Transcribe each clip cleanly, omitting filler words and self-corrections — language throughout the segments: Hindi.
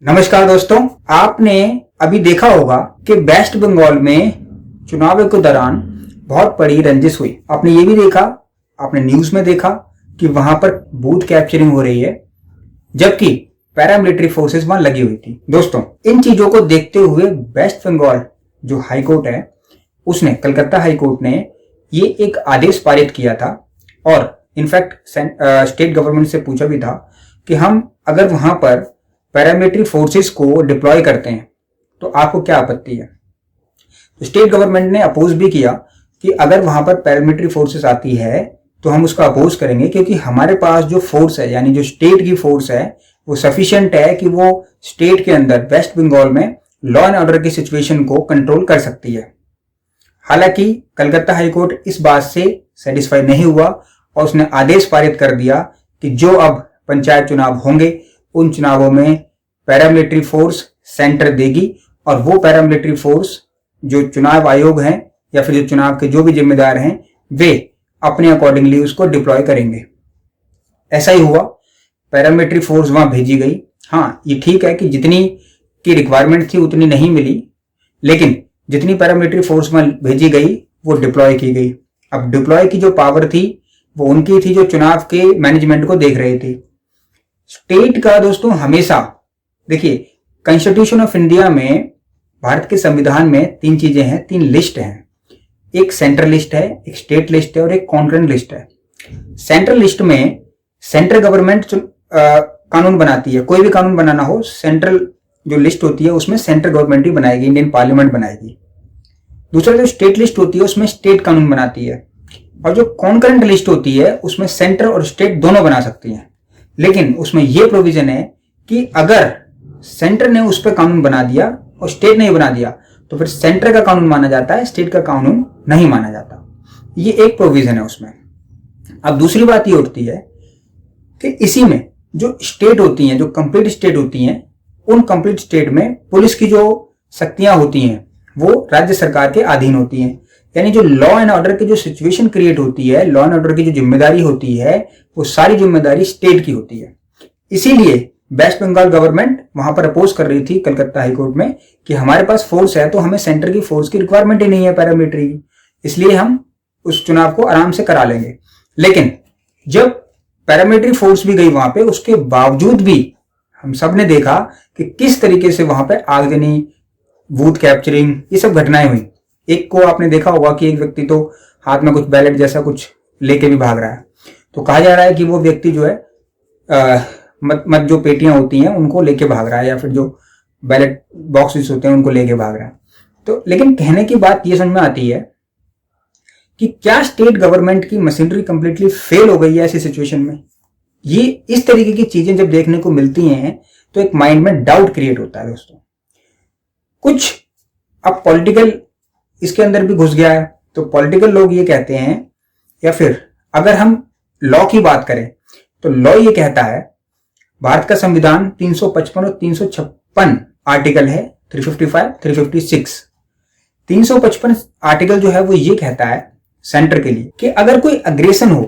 नमस्कार दोस्तों, आपने अभी देखा होगा कि वेस्ट बंगाल में चुनाव के दौरान बहुत बड़ी रंजिश हुई। आपने ये भी देखा, आपने न्यूज में देखा कि वहां पर बूथ कैप्चरिंग हो रही है, जबकि पैरामिलिट्री फोर्सेस वहां लगी हुई थी। दोस्तों, इन चीजों को देखते हुए वेस्ट बंगाल जो हाईकोर्ट है, उसने कलकत्ता हाईकोर्ट ने ये एक आदेश पारित किया था और इनफैक्ट स्टेट गवर्नमेंट से पूछा भी था कि हम अगर वहां पर पैरामिलिट्री फोर्सेस को डिप्लॉय करते हैं तो आपको क्या आपत्ति है। तो स्टेट गवर्नमेंट ने अपोज भी किया कि अगर वहां पर पैरामिलिट्री फोर्सेस आती है तो हम उसका अपोज करेंगे, क्योंकि हमारे पास जो फोर्स है, यानी जो स्टेट की फोर्स है, वो सफिशिएंट है कि वो स्टेट के अंदर वेस्ट बंगाल में लॉ एंड ऑर्डर की सिचुएशन को कंट्रोल कर सकती है। हालांकि कलकत्ता हाईकोर्ट इस बात से सेटिस्फाई नहीं हुआ और उसने आदेश पारित कर दिया कि जो अब पंचायत चुनाव होंगे उन चुनावों में पैरामिलिट्री फोर्स सेंटर देगी और वो पैरामिलिट्री फोर्स जो चुनाव आयोग हैं या फिर जो चुनाव के जो भी जिम्मेदार हैं वे अपने अकॉर्डिंगली उसको डिप्लॉय करेंगे। ऐसा ही हुआ, पैरामिलिट्री फोर्स वहां भेजी गई। हाँ, ये ठीक है कि जितनी की रिक्वायरमेंट थी उतनी नहीं मिली, लेकिन जितनी पैरामिलिट्री फोर्स वहां भेजी गई वो डिप्लॉय की गई। अब डिप्लॉय की जो पावर थी वो उनकी थी जो चुनाव के मैनेजमेंट को देख रहे थे। स्टेट का दोस्तों हमेशा देखिए, कॉन्स्टिट्यूशन ऑफ इंडिया में, भारत के संविधान में तीन चीजें हैं, तीन लिस्ट हैं। एक सेंट्रल लिस्ट है, एक स्टेट लिस्ट है और एक कॉन्करेंट लिस्ट है। सेंट्रल लिस्ट में सेंट्रल गवर्नमेंट कानून बनाती है। कोई भी कानून बनाना हो, सेंट्रल जो लिस्ट होती है उसमें सेंट्रल गवर्नमेंट ही बनाएगी, इंडियन पार्लियामेंट बनाएगी। दूसरा जो स्टेट लिस्ट होती है उसमें स्टेट कानून बनाती है, और जो कॉन्करेंट लिस्ट होती है उसमें सेंटर और स्टेट दोनों बना सकती हैं। लेकिन उसमें यह प्रोविजन है कि अगर सेंटर ने उस पर कानून बना दिया और स्टेट ने बना दिया तो फिर सेंटर का कानून माना जाता है, स्टेट का कानून नहीं माना जाता। ये एक प्रोविजन है उसमें। अब दूसरी बात ये उठती है कि इसी में जो स्टेट होती हैं, जो कंप्लीट स्टेट होती हैं, उन कंप्लीट स्टेट में पुलिस की जो शक्तियां होती हैं वो राज्य सरकार के अधीन होती हैं। यानी जो लॉ एंड ऑर्डर की जो सिचुएशन क्रिएट होती है, लॉ एंड ऑर्डर की जो जिम्मेदारी होती है, वो सारी जिम्मेदारी स्टेट की होती है। इसीलिए वेस्ट बंगाल गवर्नमेंट वहां पर अपोज कर रही थी कलकत्ता हाईकोर्ट में कि हमारे पास फोर्स है तो हमें सेंटर की फोर्स की रिक्वायरमेंट ही नहीं है पैरामिलिट्री की, इसलिए हम उस चुनाव को आराम से करा लेंगे। लेकिन जब पैरामिलिट्री फोर्स भी गई वहां पे, उसके बावजूद भी हम सब ने देखा कि किस तरीके से वहां पे आगजनी, बूथ कैप्चरिंग, ये सब घटनाएं हुई। एक को आपने देखा होगा कि एक व्यक्ति तो हाथ में कुछ बैलेट जैसा कुछ लेके भी भाग रहा है। तो कहा जा रहा है कि वो व्यक्ति जो है मत जो पेटियां होती हैं उनको लेके भाग रहा है, या फिर जो बैलेट बॉक्सेस होते हैं उनको लेके भाग रहा है। तो लेकिन कहने की बात ये समझ में आती है कि क्या स्टेट गवर्नमेंट की मशीनरी कंप्लीटली फेल हो गई है ऐसी सिचुएशन में। ये इस तरीके की चीजें जब देखने को मिलती हैं तो एक माइंड में डाउट क्रिएट होता है दोस्तों। कुछ अब पॉलिटिकल इसके अंदर भी घुस गया है, तो पॉलिटिकल लोग ये कहते हैं, या फिर अगर हम लॉ की बात करें तो लॉ ये कहता है, भारत का संविधान 355 और 356 आर्टिकल है, 355, 356। 355 आर्टिकल जो है वो ये कहता है सेंटर के लिए कि अगर कोई अग्रेशन हो,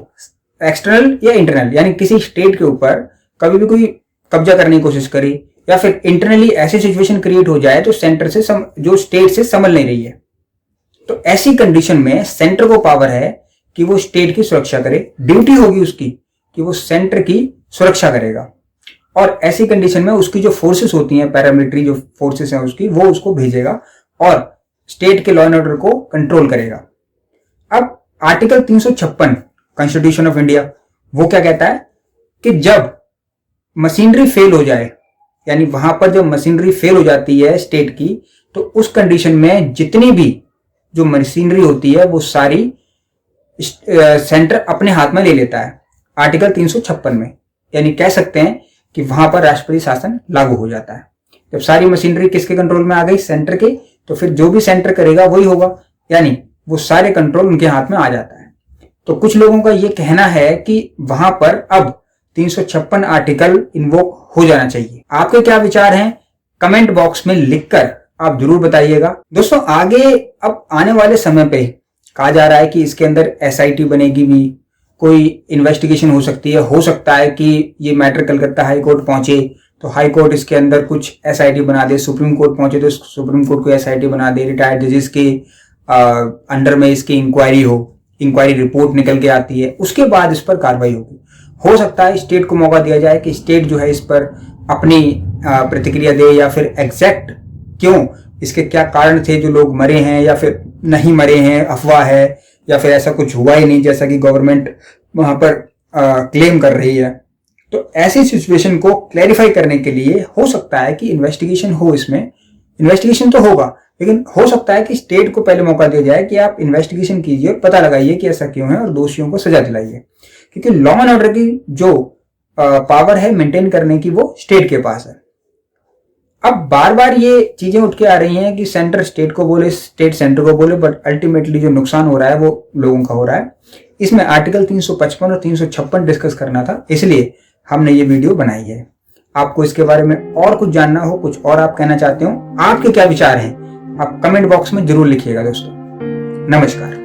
एक्सटर्नल या इंटरनल, यानी किसी स्टेट के ऊपर कभी भी कोई कब्जा करने की कोशिश करे, या फिर इंटरनली ऐसी सिचुएशन क्रिएट हो जाए तो सेंटर से जो स्टेट से संभल नहीं रही है, तो ऐसी कंडीशन में सेंटर को पावर है कि वो स्टेट की सुरक्षा करे। ड्यूटी होगी उसकी कि वो सेंटर की सुरक्षा करेगा, और ऐसी कंडीशन में उसकी जो फोर्सेस होती हैं, पैरामिलिट्री जो फोर्सेस हैं उसकी, वो उसको भेजेगा और स्टेट के लॉ एंड ऑर्डर को कंट्रोल करेगा। अब आर्टिकल 356 कॉन्स्टिट्यूशन ऑफ इंडिया वो क्या कहता है कि जब मशीनरी फेल हो जाए, यानी वहां पर जब मशीनरी फेल हो जाती है स्टेट की, तो उस कंडीशन में जितनी भी जो मशीनरी होती है वो सारी सेंटर अपने हाथ में ले लेता है आर्टिकल 356 में। यानी कह सकते हैं कि वहां पर राष्ट्रपति शासन लागू हो जाता है। जब सारी मशीनरी किसके कंट्रोल में आ गई, सेंटर के, तो फिर जो भी सेंटर करेगा वही होगा, यानी वो सारे कंट्रोल उनके हाथ में आ जाता है। तो कुछ लोगों का ये कहना है कि वहां पर अब 356 आर्टिकल इन्वोक हो जाना चाहिए। आपके क्या विचार हैं कमेंट बॉक्स में लिखकर आप जरूर बताइएगा। दोस्तों, आगे अब आने वाले समय पे कहा जा रहा है कि इसके अंदर एसआईटी बनेगी भी, कोई इन्वेस्टिगेशन हो सकती है, हो सकता है कि ये मैटर कलकत्ता हाई कोर्ट पहुंचे तो हाई कोर्ट इसके अंदर कुछ एसआईटी बना दे, सुप्रीम कोर्ट पहुंचे तो सुप्रीम कोर्ट को एसआईटी बना दे, रिटायर्ड जजेस के अंडर में इसकी इंक्वायरी हो, इंक्वायरी रिपोर्ट निकल के आती है, उसके बाद इस पर कार्रवाई होगी। हो सकता है स्टेट को मौका दिया जाए कि स्टेट जो है इस पर अपनी प्रतिक्रिया दे, या फिर एग्जैक्ट क्यों, इसके क्या कारण थे, जो लोग मरे हैं या फिर नहीं मरे हैं, अफवाह है या फिर ऐसा कुछ हुआ ही नहीं जैसा कि गवर्नमेंट वहां पर क्लेम कर रही है। तो ऐसी सिचुएशन को क्लैरिफाई करने के लिए हो सकता है कि इन्वेस्टिगेशन हो। इसमें इन्वेस्टिगेशन तो होगा, लेकिन हो सकता है कि स्टेट को पहले मौका दिया जाए कि आप इन्वेस्टिगेशन कीजिए, पता लगाइए कि ऐसा क्यों है और दोषियों को सजा दिलाइए, क्योंकि लॉ एंड ऑर्डर की जो पावर है मेंटेन करने की वो स्टेट के पास है। अब बार बार ये चीजें उठ के आ रही हैं कि सेंटर स्टेट को बोले, स्टेट सेंटर को बोले, बट अल्टीमेटली जो नुकसान हो रहा है वो लोगों का हो रहा है। इसमें आर्टिकल 355 और 356 डिस्कस करना था, इसलिए हमने ये वीडियो बनाई है। आपको इसके बारे में और कुछ जानना हो, कुछ और आप कहना चाहते हो, आपके क्या विचार हैं, आप कमेंट बॉक्स में जरूर लिखिएगा दोस्तों। नमस्कार।